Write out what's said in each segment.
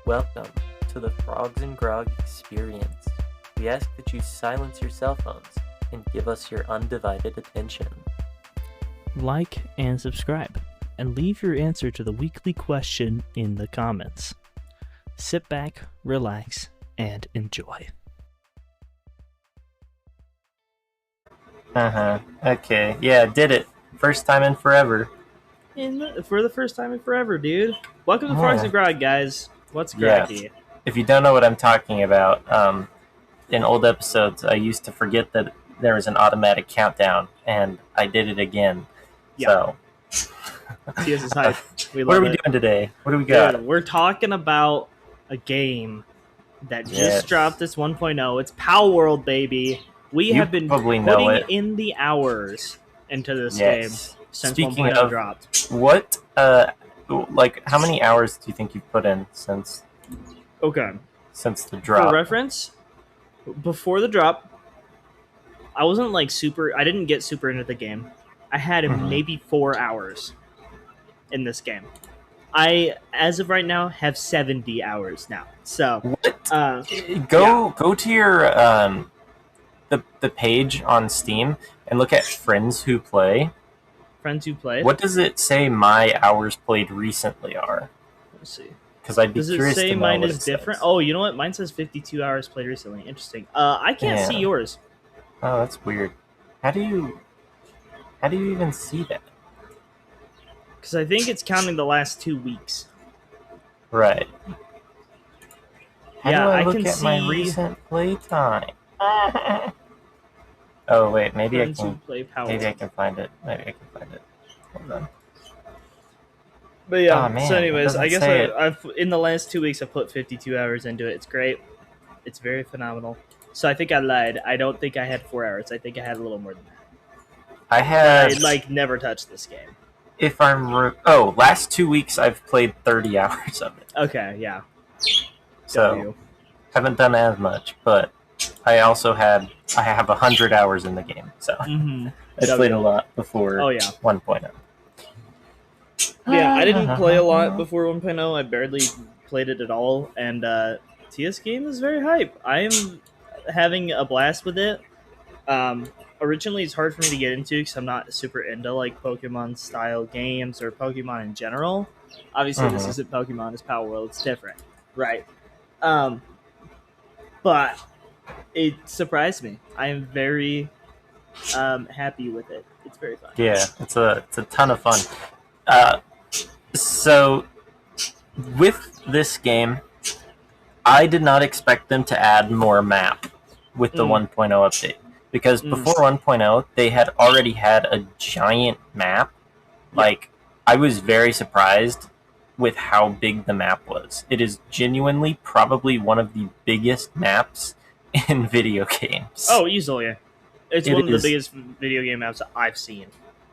Welcome to the Frogs and Grog experience. We ask that you silence your cell phones and give us your undivided attention. Like and subscribe, and leave your answer to the weekly question in the comments. Sit back, relax, and enjoy. Okay. Yeah, did it. First time in forever. For the first time in forever, dude. Welcome to Frogs and Grog, guys. What's groggy? Yes. If you don't know what I'm talking about, in old episodes, I used to forget that there was an automatic countdown, and I did it again. Yeah. So, TS is hype. what are we doing today? What do we got? Dude, we're talking about a game that just dropped this 1.0. It's Power World, baby. We have been putting in the hours into this game since 1.0 dropped. What, how many hours do you think you've put in since the drop? For reference, before the drop, I wasn't I didn't get super into the game. I had maybe 4 hours in this game. I, as of right now, have 70 hours now. So, what? Go to your the page on Steam and look at friends who play. Friends who play. What does it say my hours played recently are? Let's see. Because I'd be curious. Does it say to know mine is different? Oh, you know what? Mine says 52 hours played recently. Interesting. I can't see yours. Oh, that's weird. How do you even see that? Because I think it's counting the last 2 weeks. Right. How do I look can at see my recent playtime? Oh wait, maybe I can. Maybe I can find it. Hold on. But yeah. So anyways, I guess I've in the last 2 weeks I put 52 hours into it. It's great. It's very phenomenal. So I think I lied. I don't think I had 4 hours. I think I had a little more than that. I never touched this game. If I'm last 2 weeks I've played 30 hours of it. Okay, yeah. So haven't done as much, but I have 100 hours in the game, so I played a lot before 1.0. Yeah, I didn't play a lot before 1.0. I barely played it at all, and TS game is very hype. I am having a blast with it. Originally, it's hard for me to get into because I'm not super into Pokemon style games or Pokemon in general. Obviously, this isn't Pokemon; it's Power World. It's different, right? But it surprised me. I am very happy with it. It's very fun. Yeah, it's a ton of fun. So with this game, I did not expect them to add more map with the 1.0 update. Because before 1.0, they had already had a giant map. I was very surprised with how big the map was. It is genuinely probably one of the biggest maps in video games. Oh, easily. It's one of the biggest video game maps I've seen.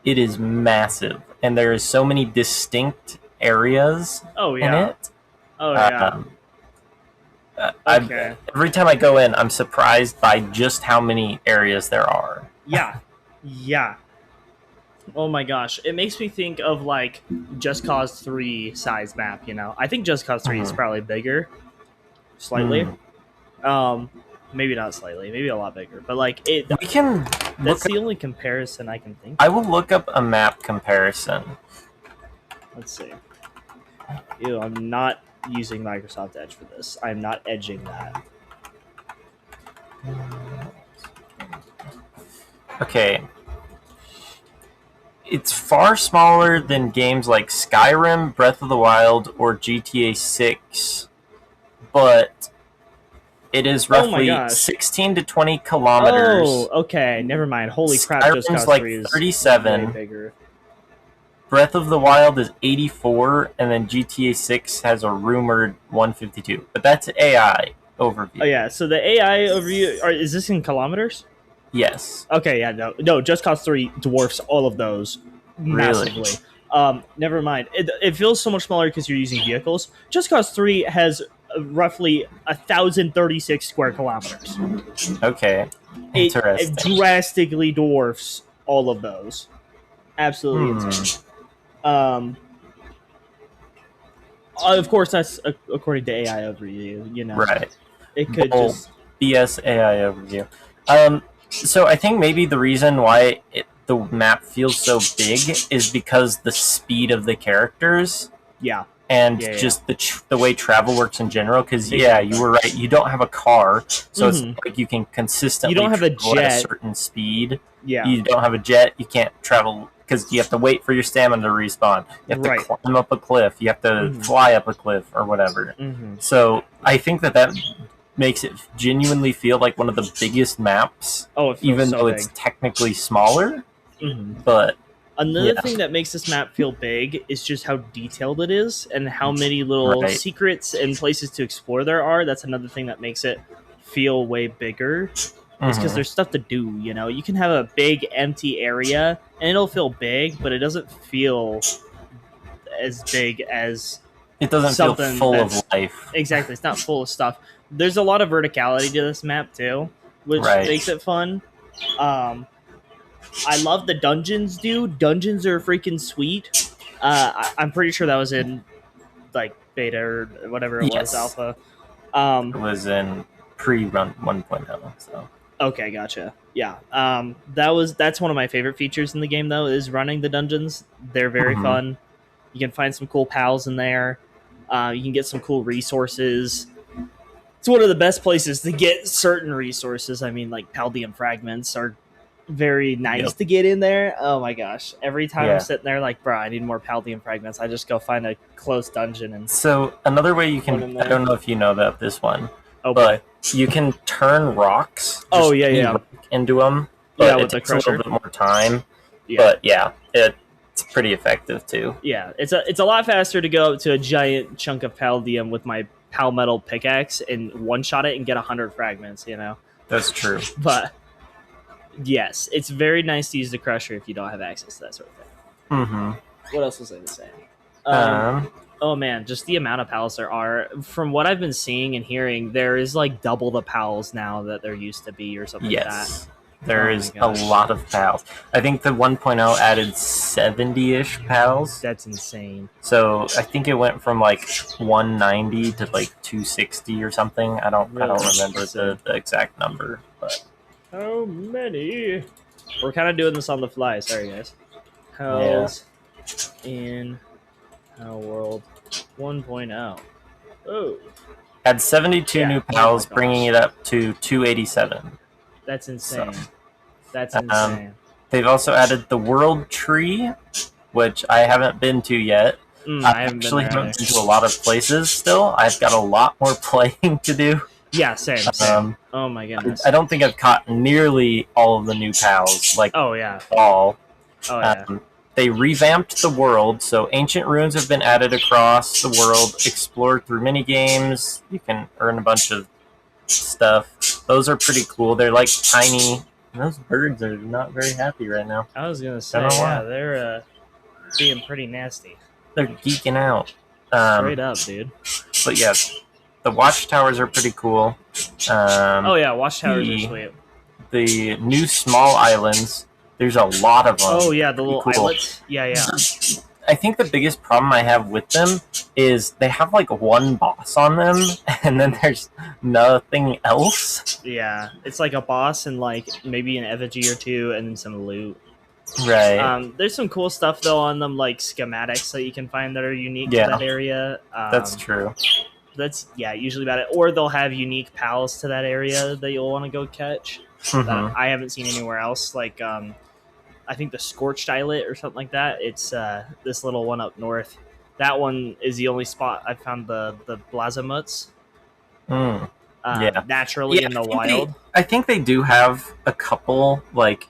It is massive, and there is so many distinct areas in it. Oh, yeah. Every time I go in, I'm surprised by just how many areas there are. Yeah. Oh my gosh. It makes me think of Just Cause 3 size map, you know? I think Just Cause 3 is probably bigger. Slightly. Maybe not slightly. Maybe a lot bigger. But that's the only comparison I can think of. I will look up a map comparison. Let's see. Ew, I'm not using Microsoft Edge for this. I'm not edging that. Okay. It's far smaller than games like Skyrim, Breath of the Wild, or GTA 6, but it is roughly 16 to 20 kilometers. Oh, okay. Never mind. Holy crap, Skyrim's Just Cause 3 is 37. way bigger. Breath of the Wild is 84, and then GTA 6 has a rumored 152. But that's AI overview. Oh, yeah. So the AI overview, is this in kilometers? Yes. Okay, yeah, no. Just Cause 3 dwarfs all of those massively. Really? Never mind. It feels so much smaller because you're using vehicles. Just Cause 3 has roughly 1,036 square kilometers. Okay. Interesting. It drastically dwarfs all of those. Absolutely insane. Of course, that's according to AI overview. You know, Right. it could Well, just BS AI overview. So I think maybe the reason why the map feels so big is because the speed of the characters yeah. and Yeah, yeah. just the way travel works in general. Because Exactly. you were right. You don't have a car, so it's Mhm. like you can consistently You don't have a travel at a jet. certain speed. Yeah, You don't have a jet. You can't travel because you have to wait for your stamina to respawn. You have Right. to climb up a cliff. You have to Mhm. fly up a cliff or whatever. hmm So I think that makes it genuinely feel like one of the biggest maps, Oh, it feels even so though big. it's technically smaller. hmm But Another Yeah. thing that makes this map feel big is just how detailed it is and how many little Right. secrets and places to explore there are. That's another thing that makes it feel way bigger. It's because mhm, there's stuff to do. You know, you can have a big empty area and it'll feel big, but it doesn't feel as big as it doesn't feel something full of that's- life. exactly. It's not full of stuff. There's a lot of verticality to this map too, which Right. makes it fun. I love the dungeons, dude. Dungeons are freaking sweet. I'm pretty sure that was in like beta or whatever it was, Yes. alpha. It was in pre-run 1.0. So Okay, gotcha. Yeah. That's one of my favorite features in the game though, is running the dungeons. They're very Mhm. fun. You can find some cool pals in there. You can get some cool resources. It's one of the best places to get certain resources. I mean, like Paldium fragments are very nice Yep. to get in there. Oh my gosh. Every time Yeah. I'm sitting there like, bro, I need more Paldium fragments, I just go find a closed dungeon and So another way you Put 'em can, there. I don't know if you know about this one, oh boy. but you can turn rocks. Oh, just yeah, any yeah. rock into them. Yeah, But with it the takes a little crusher. bit more time. Yeah. But yeah, it's pretty effective too. Yeah, it's a lot faster to go up to a giant chunk of Paldium with my Palmetal pickaxe and one shot it and get 100 fragments, you know. That's true. But yes, it's very nice to use the crusher if you don't have access to that sort of thing. Mm-hmm. What else was I going to say? Oh man, just the amount of pals there are. From what I've been seeing and hearing, there is like double the pals now that there used to be or something like that. Yes. There Oh my is a gosh. lot of pals. I think the 1.0 added 70-ish pals. That's insane. So I think it went from like 190 to like 260 or something. I don't Really? remember Insane. the exact number, but How many? We're kind of doing this on the fly. Sorry, guys. Pals in our world 1.0. Oh, had 72 Yeah. new Oh my pals, gosh. bringing it up to 287. that's insane. That's Um, insane. They've also added the World Tree, which I haven't been to yet. I I haven't actually been there. haven't been to a lot of places still. I've got a lot more playing to do. Yeah, same. Um, Oh my goodness. I don't think I've caught nearly all of the new pals, like Oh yeah. all. Oh yeah. They revamped the world, so ancient runes have been added across the world, explored through mini games. You can earn a bunch of stuff. Those are pretty cool. They're like tiny. Those birds are not very happy right now. I was gonna say, Don't know why. yeah, they're being pretty nasty. They're geeking out. Straight up, dude. But yeah, the watchtowers are pretty cool. Oh yeah, watchtowers are the- sweet. The new small islands. There's a lot of them. Oh yeah, the little cool. islets. Yeah, yeah. I think the biggest problem I have with them is they have like one boss on them, and then there's nothing else. Yeah, it's like a boss and like maybe an effigy or two, and then some loot. Right. There's some cool stuff though on them, like schematics that you can find that are unique Yeah. to that area. That's true. That's usually about it. Or they'll have unique pals to that area that you'll want to go catch. Mhm. That I haven't seen anywhere else. Like I think the Scorched Islet or something like that. It's this little one up north. That one is the only spot I found the Blazamuts. Mm. Yeah. Naturally Yeah, in the I think wild. I think they do have a couple like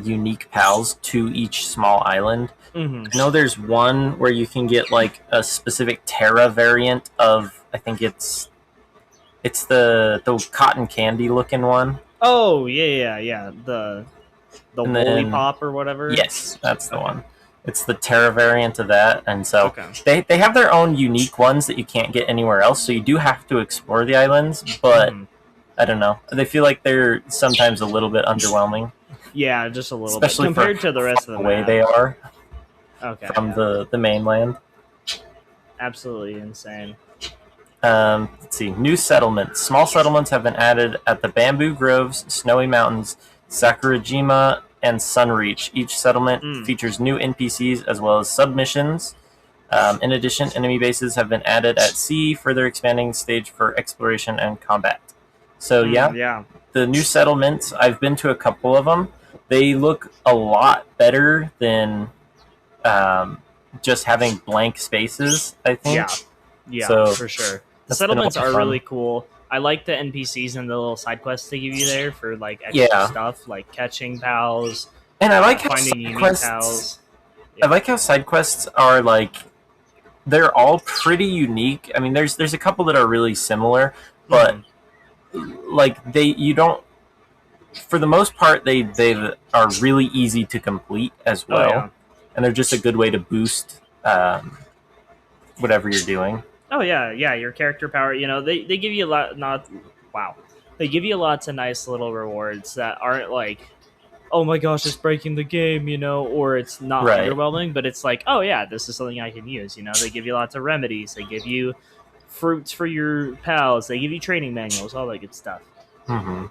unique pals to each small island. hmm I know there's one where you can get like a specific Terra variant of. I think it's the cotton candy looking one. Oh yeah. The And woolly then- pop or whatever. Yes, that's the one. It's the Terra variant of that, and so Okay. they have their own unique ones that you can't get anywhere else. So you do have to explore the islands, but Mhm. I don't know. They feel like they're sometimes a little bit underwhelming, Yeah, just a little especially bit compared for to the rest of the the way map. they are Okay. from yeah. the mainland. absolutely insane. Let's see. New settlements. Small settlements have been added at the Bamboo Groves, Snowy Mountains, Sakurajima, and Sunreach. Each settlement features new NPCs as well as submissions. In addition, enemy bases have been added at sea, further expanding the stage for exploration and combat. So Yeah. the new settlements, I've been to a couple of them. They look a lot better than just having blank spaces, I think. Yeah, So, for sure. The that's been a settlements lot of are fun. really cool. I like the NPCs and the little side quests they give you there for like extra stuff, like catching pals, And I like how finding side unique quests. pals. I like how side quests are like they're all pretty unique. I mean, there's a couple that are really similar, but like you don't. For the most part, they are really easy to complete as well, yeah. and they're just a good way to boost whatever you're doing. Oh yeah, your character power. You know, they give you a lot. They give you lots of nice little rewards that aren't like, oh my gosh, it's breaking the game, you know, or it's not Right. underwhelming. But it's like, oh yeah, this is something I can use. You know, they give you lots of remedies. They give you fruits for your pals. They give you training manuals, all that good stuff. Mm-hmm.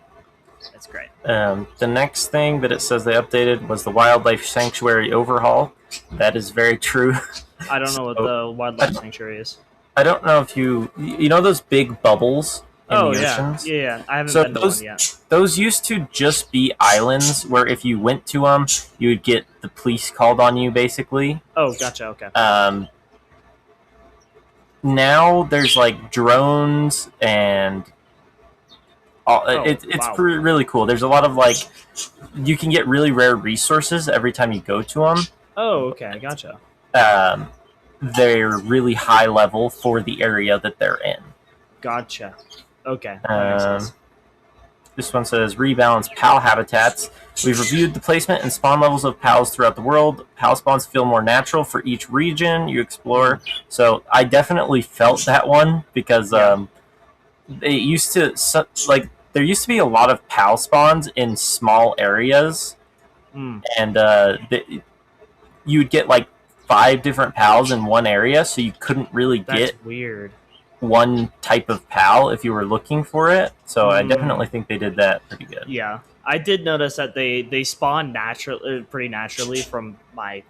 That's great. The next thing that it says they updated was the wildlife sanctuary overhaul. That is very true. I don't know what the wildlife sanctuary is. I don't know if you know those big bubbles in the yeah. oceans? Yeah. I haven't So been to one yet. Those used to just be islands where if you went to them, you would get the police called on you, basically. Oh, gotcha. Okay. Now there's like drones and it's wow. really cool. There's a lot of like you can get really rare resources every time you go to them. Oh, okay. Gotcha. They're really high level for the area that they're in. Gotcha. Okay. That makes sense. This one says rebalance PAL habitats. We've reviewed the placement and spawn levels of PALs throughout the world. PAL spawns feel more natural for each region you explore. So I definitely felt that one because they used to like there used to be a lot of PAL spawns in small areas, and you'd get like 5 different PALs in one area, so you couldn't really get weird. one type of PAL if you were looking for it. So I definitely think they did that pretty good. Yeah, I did notice that they spawn pretty naturally from my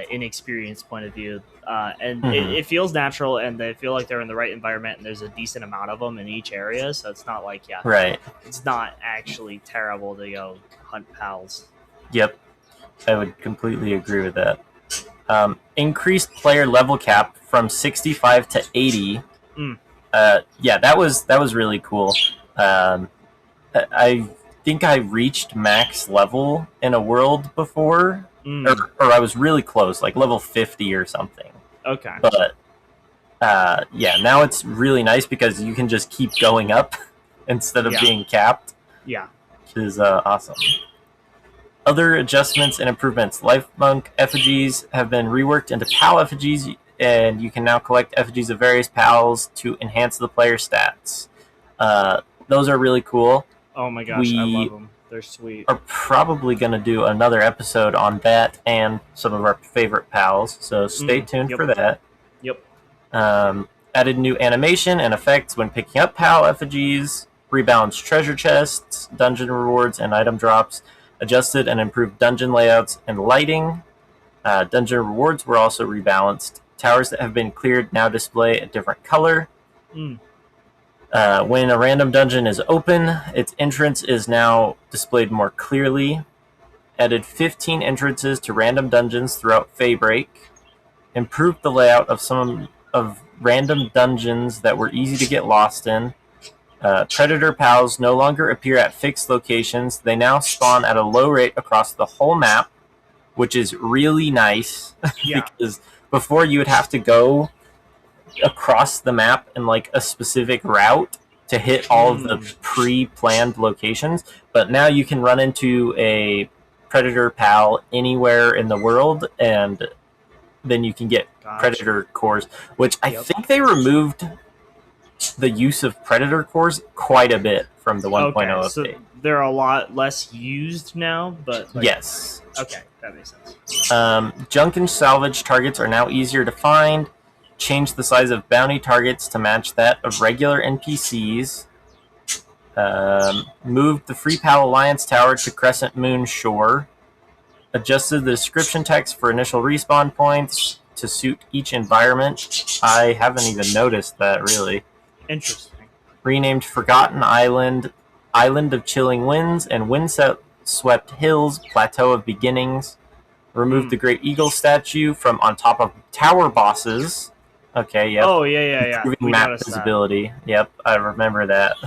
inexperienced point of view, and it feels natural, and they feel like they're in the right environment, and there's a decent amount of them in each area, so it's not like right. It's not actually terrible to go hunt PALs. Yep, I would completely agree with that. Increased player level cap from 65 to 80. Yeah, that was really cool. I think I reached max level in a world before, or I was really close, like level 50 or something. Okay. But yeah, now it's really nice because you can just keep going up instead of being capped. Yeah. Which is awesome. Other adjustments and improvements. Life Monk effigies have been reworked into PAL effigies, and you can now collect effigies of various PALs to enhance the player stats. Those are really cool. Oh my gosh, I love them. They're sweet. Are probably going to do another episode on that and some of our favorite PALs, so stay tuned for that. Yep. Added new animation and effects when picking up PAL effigies, rebalanced treasure chests, dungeon rewards, and item drops, adjusted and improved dungeon layouts and lighting. Dungeon rewards were also rebalanced. Towers that have been cleared now display a different color. When a random dungeon is open, its entrance is now displayed more clearly. Added 15 entrances to random dungeons throughout Faybreak. Improved the layout of some of random dungeons that were easy to get lost in. Predator PALs no longer appear at fixed locations. They now spawn at a low rate across the whole map, which is really nice. Yeah. Because before you would have to go across the map in like a specific route to hit all of the pre-planned locations, but now you can run into a Predator PAL anywhere in the world, and then you can get Predator cores, which I think they removed the use of Predator cores quite a bit from the 1.0 update. So they're a lot less used now, but yes. Okay, that makes sense. Junk and salvage targets are now easier to find. changed the size of bounty targets to match that of regular NPCs. Moved the Free Pal Alliance Tower to Crescent Moon Shore. Adjusted the description text for initial respawn points to suit each environment. I haven't even noticed that, really. Interesting. Renamed Forgotten Island, Island of Chilling Winds, and Windswept Hills, Plateau of Beginnings. Removed the Great Eagle statue from on top of tower bosses. Okay, yep. Oh, yeah. Improving map visibility. That. Yep, I remember that.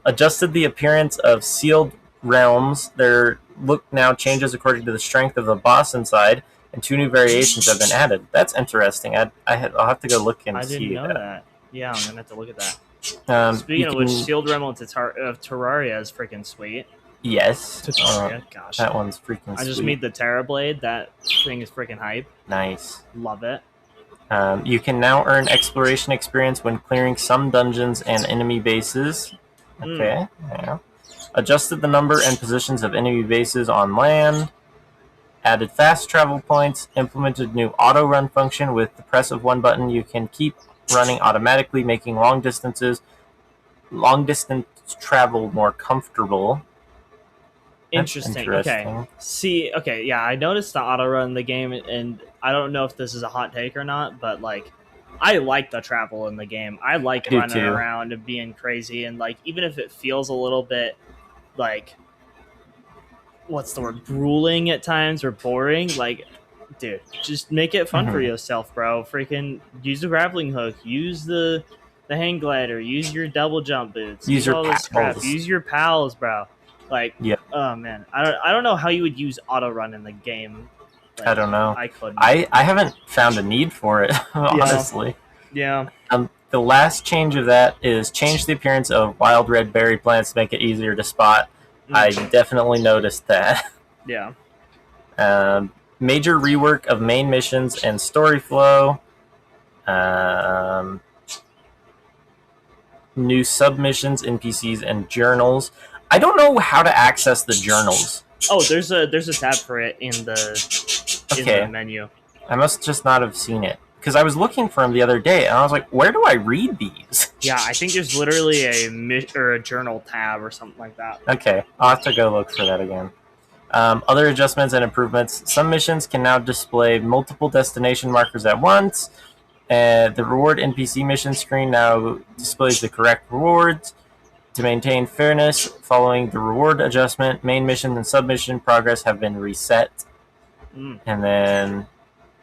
Adjusted the appearance of sealed realms. Their look now changes according to the strength of the boss inside, and 2 new variations have been added. That's interesting. I'll have to go look and see. I didn't know that. Yeah, I'm gonna have to look at that. Speaking of which, sealed realm of Terraria is freaking sweet. Yes. Gosh, that one's freaking sweet. I just made the Terrorblade. That thing is freaking hype. Nice. Love it. You can now earn exploration experience when clearing some dungeons and enemy bases. Okay, yeah. Adjusted the number and positions of enemy bases on land. Added fast travel points. Implemented new auto run function. With the press of one button, you can keep running automatically, making long distance travel more comfortable. Interesting. Okay. See, okay, yeah, I noticed the auto run in the game, and I don't know if this is a hot take or not, but like, I like the travel in the game. I like running around and being crazy, and like, even if it feels a little bit like, what's the word, grueling at times or boring, like, dude, just make it fun for yourself, bro. Freaking use the grappling hook, use the hang glider, use your double jump boots, use all this crap, use your pals, bro. Like, oh man, I don't know how you would use auto run in the game. Like, I don't know. I couldn't. I haven't found a need for it, honestly. Yeah. The last change of that is change the appearance of wild red berry plants to make it easier to spot. I definitely noticed that. Yeah. Major rework of main missions and story flow. New submissions, NPCs, and journals. I don't know how to access the journals. Oh, there's a tab for it in the menu. I must just not have seen it because I was looking for them the other day and I was like, where do I read these? Yeah, I think there's literally a journal tab or something like that. Okay, I'll have to go look for that again. Other adjustments and improvements. Some missions can now display multiple destination markers at once. The reward NPC mission screen now displays the correct rewards. To maintain fairness, following the reward adjustment, main mission and submission progress have been reset. And then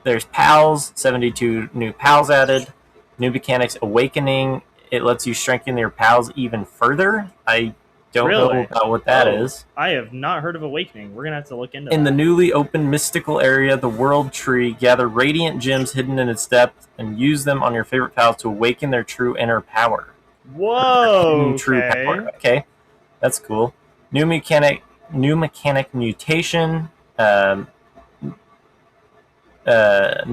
there's pals, 72 new pals added. New mechanics, Awakening. It lets you strengthen your pals even further. I don't know about what that is. I have not heard of Awakening. We're going to have to look into In the newly opened mystical area, the World Tree, gather radiant gems hidden in its depth and use them on your favorite pals to awaken their true inner power. Whoa! True power. Okay, that's cool. New mechanic mutation. New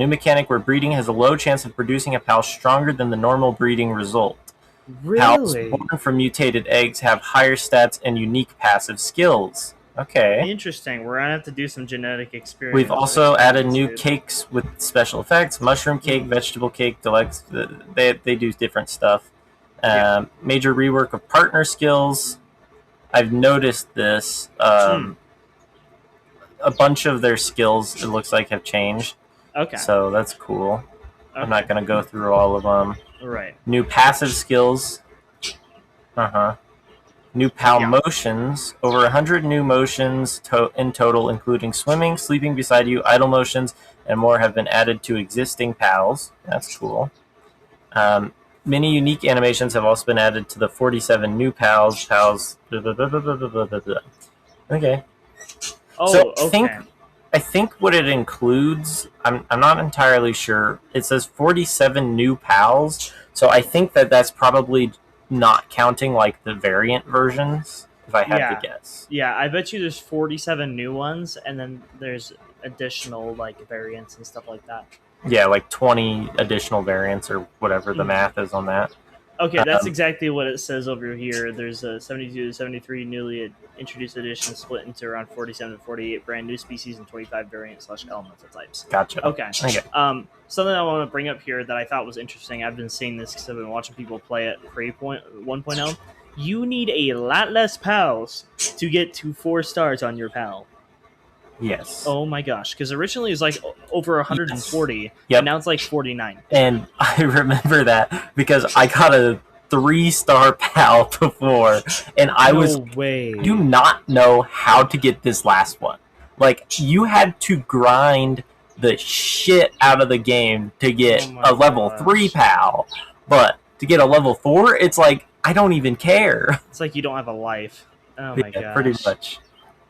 mechanic where breeding has a low chance of producing a pal stronger than the normal breeding result. Really? Pals born from mutated eggs have higher stats and unique passive skills. Okay. Interesting. We're gonna have to do some genetic experiments. We've also added new cakes with special effects: mushroom cake, vegetable cake, deluxe. They do different stuff. Major rework of partner skills. I've noticed this. A bunch of their skills, it looks like, have changed. Okay. So that's cool. Okay. I'm not going to go through all of them. Right. New passive skills. New pal motions. Over 100 new motions in total, including swimming, sleeping beside you, idle motions, and more have been added to existing pals. That's cool. Many unique animations have also been added to the 47 new pals. Okay. Oh, so okay. I think what it includes, I'm not entirely sure. It says 47 new pals, so I think that's probably not counting like the variant versions, if I had to guess. Yeah, I bet you there's 47 new ones, and then there's additional like variants and stuff like that. Yeah, like 20 additional variants or whatever the math is on that. Okay, that's Um, exactly what it says over here. There's a 72 to 73 newly introduced editions split into around 47 to 48 brand new species and 25 variant / elemental types. Gotcha. Okay. Okay. Something I want to bring up here that I thought was interesting. I've been seeing this because I've been watching people play it pre 1.0. You need a lot less pals to get to 4 stars on your pal. Yes. Oh my gosh! Because originally it was like over 140, Yep. and now it's like 49. And I remember that because I got a 3-star pal before, and I was way. do not know how to get this last one. Like, you had to grind the shit out of the game to get Oh my a level gosh. 3 pal, but to get a level 4, it's like I don't even care. It's like you don't have a life. Oh my gosh. Pretty much.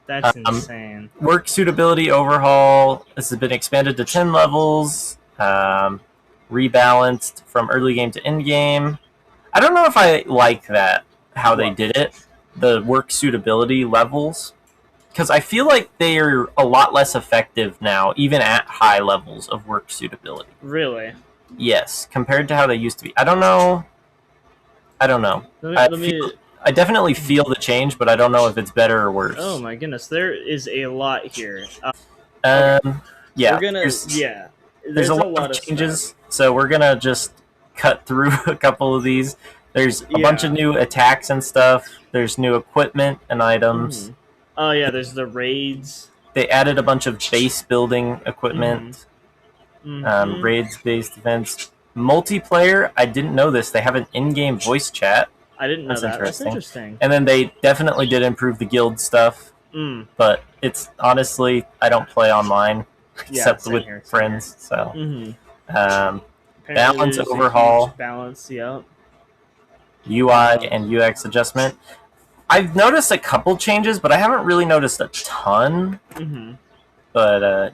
That's insane. Work suitability overhaul. This has been expanded to 10 levels. Rebalanced from early game to end game. I don't know if I like that, how they did it. The work suitability levels. Because I feel like they're a lot less effective now, even at high levels of work suitability. Really? Yes, compared to how they used to be. I don't know. I definitely feel the change, but I don't know if it's better or worse. Oh my goodness, there is a lot here. Yeah. We're gonna. There's a lot of changes, so we're gonna just cut through a couple of these. There's a bunch of new attacks and stuff. There's new equipment and items. Oh yeah, there's the raids. They added a bunch of base building equipment. Raids-based events. Multiplayer, I didn't know this. They have an in-game voice chat. I didn't know that. That's interesting. And then they definitely did improve the guild stuff. But it's honestly, I don't play online except with friends. So, balance overhaul, balance, yeah. UI and UX adjustment. I've noticed a couple changes, but I haven't really noticed a ton. But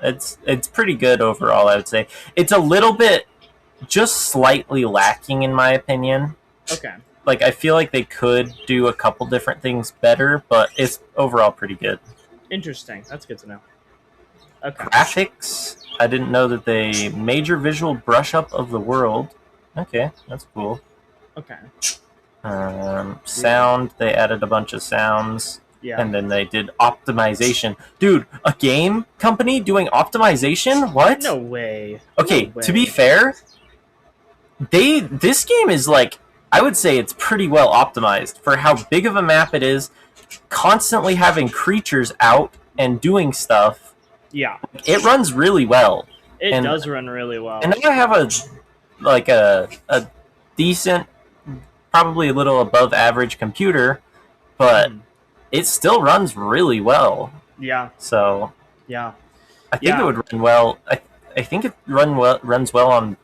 it's pretty good overall, I would say. It's a little bit, just slightly lacking in my opinion. Okay. Like, I feel like they could do a couple different things better, but it's overall pretty good. Interesting. That's good to know. Okay. Graphics, I didn't know that they major visual brush up of the world. Okay, that's cool. Okay. Sound, they added a bunch of sounds. Yeah. And then they did optimization. Dude, a game company doing optimization? What? No way. Okay, No way. to be fair, this game is like, I would say it's pretty well optimized for how big of a map it is, constantly having creatures out and doing stuff. Yeah. It runs really well. It does run really well. And I have a decent, probably a little above average computer, but it still runs really well. Yeah. So yeah, I think it would run well. I think it runs well on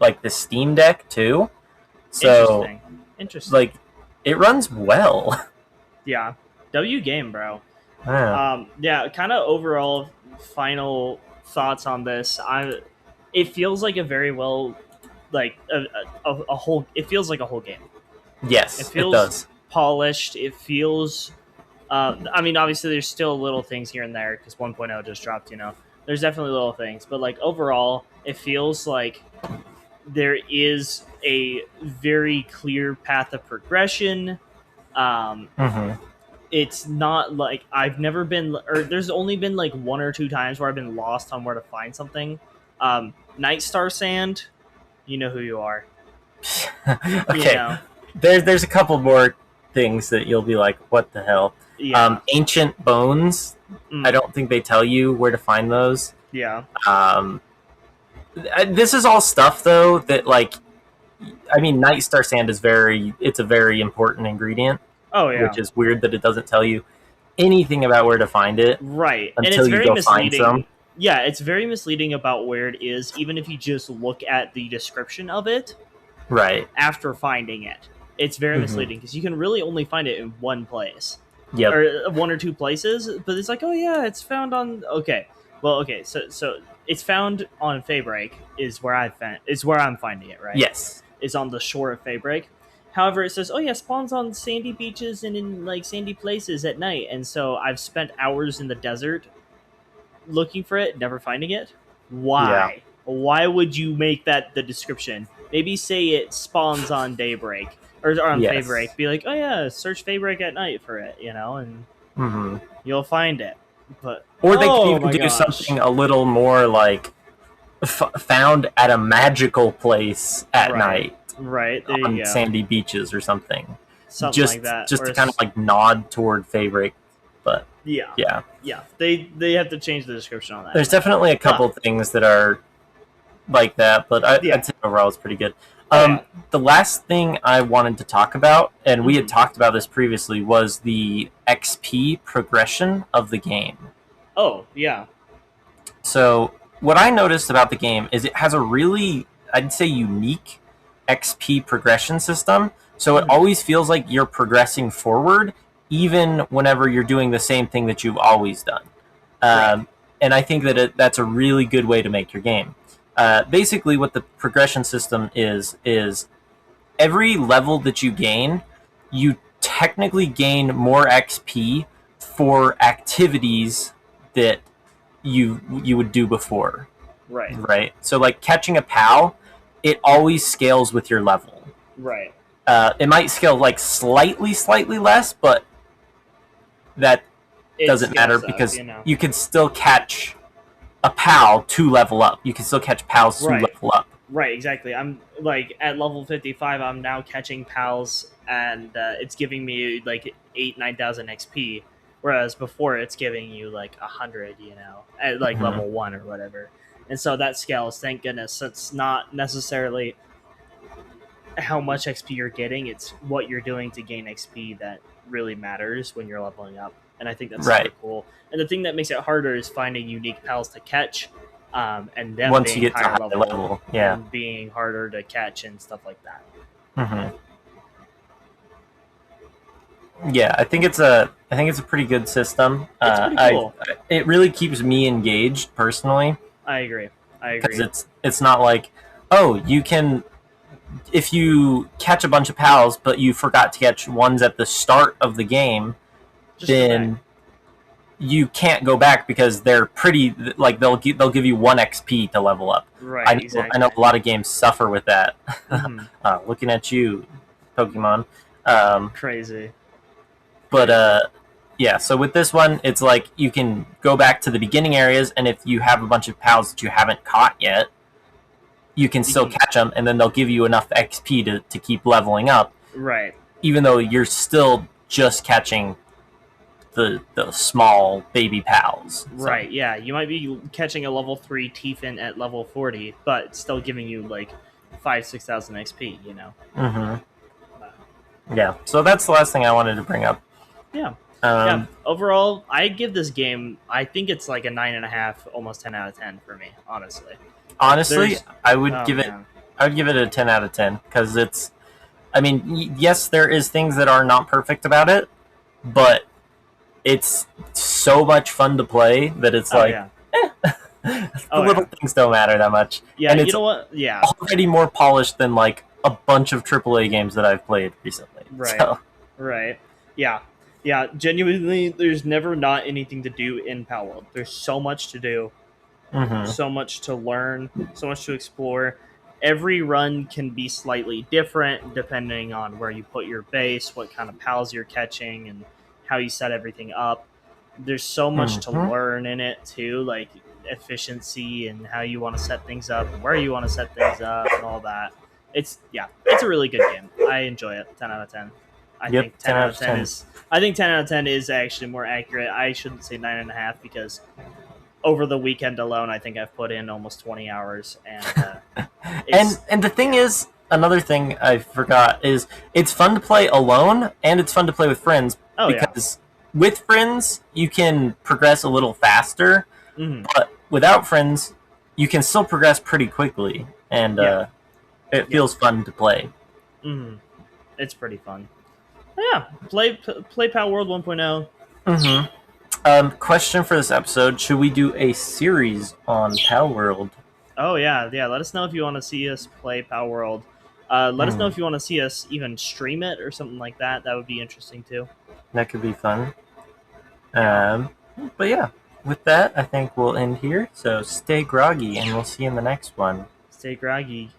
like the Steam Deck too. So interesting. Like, it runs well. Yeah. W game, bro. Yeah. Kind of overall final thoughts on this. It feels like a very well, like a whole. It feels like a whole game. Yes, it does. Polished. It feels. I mean, obviously, there's still little things here and there because 1.0 just dropped. There's definitely little things, but like overall, it feels like there is a very clear path of progression. It's not like I've never been, or there's only been like 1 or 2 times where I've been lost on where to find something. Nightstar Sand, you know who you are. Okay, there's a couple more things that you'll be like, what the hell? Yeah. Ancient Bones. I don't think they tell you where to find those. Yeah. This is all stuff though that, like, I mean, Nightstar Sand is it's a very important ingredient. Oh yeah. Which is weird that it doesn't tell you anything about where to find it. Right. Until and it's you very go misleading. find some. Yeah, it's very misleading about where it is, even if you just look at the description of it. Right. After finding it. It's very misleading because you can really only find it in one place. Yep. Or 1 or 2 places, but it's like, oh yeah, it's found on. Okay, so it's found on Faybreak is where I'm finding it, right? Yes. It's on the shore of Faybreak. However, it says, oh yeah, spawns on sandy beaches and in like sandy places at night, and so I've spent hours in the desert looking for it, never finding it. Why? Yeah. Why would you make that the description? maybe say it spawns on daybreak or on Yes. Faybreak. Be like, oh yeah, search Faybreak at night for it, and Hmm. you'll find it. But Or they could oh even my do gosh. something a little more like found at a magical place at night Right, there on you go. sandy beaches or something. Something like that. Just Or to kind of like nod toward Favorite. But yeah. yeah, They have to change the description on that. there's definitely a couple things that are like that, but Yeah. I'd say overall it's pretty good. Yeah. The last thing I wanted to talk about, and we had Mhm. talked about this previously, was the XP progression of the game. Oh, yeah. So what I noticed about the game is it has a really, I'd say, unique XP progression system. So it Mhm. always feels like you're progressing forward, even whenever you're doing the same thing that you've always done. Right. And I think that that's a really good way to make your game. Basically, what the progression system is every level that you gain, you technically gain more XP for activities that you would do before. Right. Right. So like catching a POW, it always scales with your level. Right. It might scale like slightly less, but that doesn't matter because you can still catch a POW to level up. You can still catch POWs to level up. Right, exactly. I'm like at level 55. I'm now catching POWs, and it's giving me like 9,000 XP. Whereas before, it's giving you like 100. At like level 1 or whatever. And so that scales. Thank goodness. It's not necessarily how much XP you're getting; it's what you're doing to gain XP that really matters when you're leveling up. And I think that's super cool. And the thing that makes it harder is finding unique POWs to catch, and then once you get to higher level, yeah, and being harder to catch and stuff like that. Mm-hmm. Yeah, I think it's a pretty good system. It's pretty cool. It really keeps me engaged personally. I agree. Because it's not like, oh, you can, if you catch a bunch of POWs, but you forgot to catch ones at the start of the game, then you can't go back because they're pretty, like they'll give you 1 XP to level up. Right. I know a lot of games suffer with that. Mm-hmm. Looking at you, Pokemon. Crazy. But yeah, so with this one, it's like you can go back to the beginning areas, and if you have a bunch of POWs that you haven't caught yet, you can still catch them, and then they'll give you enough XP to keep leveling up. Right. Even though you're still just catching the small baby POWs. Right, yeah. You might be catching a level 3 Tiefin at level 40, but it's still giving you like 6,000 XP, Mm-hmm. Yeah, so that's the last thing I wanted to bring up. Yeah. Yeah. Overall, I give this game, I think it's like a 9.5, almost 10 out of 10 for me, honestly. I would give it a 10 out of 10 because it's, I mean, yes, there is things that are not perfect about it, but it's so much fun to play that it's the little things don't matter that much. Yeah, and it's you know what? Yeah. already more polished than like a bunch of AAA games that I've played recently. Right. So. Right. Yeah. Yeah. Genuinely, there's never not anything to do in Palworld. There's so much to do, so much to learn, so much to explore. Every run can be slightly different depending on where you put your base, what kind of pals you're catching, and how you set everything up. There's so much to learn in it too, like efficiency and how you want to set things up and where you want to set things up and all that. It's a really good game. I enjoy it. 10 out of 10. I think 10 out of 10 is. I think 10 out of 10 is actually more accurate. I shouldn't say 9.5 because over the weekend alone, I think I've put in almost 20 hours, and and the thing is, another thing I forgot is it's fun to play alone and it's fun to play with friends because with friends you can progress a little faster, but without friends you can still progress pretty quickly, and it feels fun to play. It's pretty fun. Yeah, play Palworld 1.0. Question for this episode: should we do a series on Palworld? Oh yeah. Let us know if you want to see us play Palworld. Let us know if you want to see us even stream it or something like that. That would be interesting too. That could be fun. But yeah, with that, I think we'll end here. So stay groggy, and we'll see you in the next one. Stay groggy.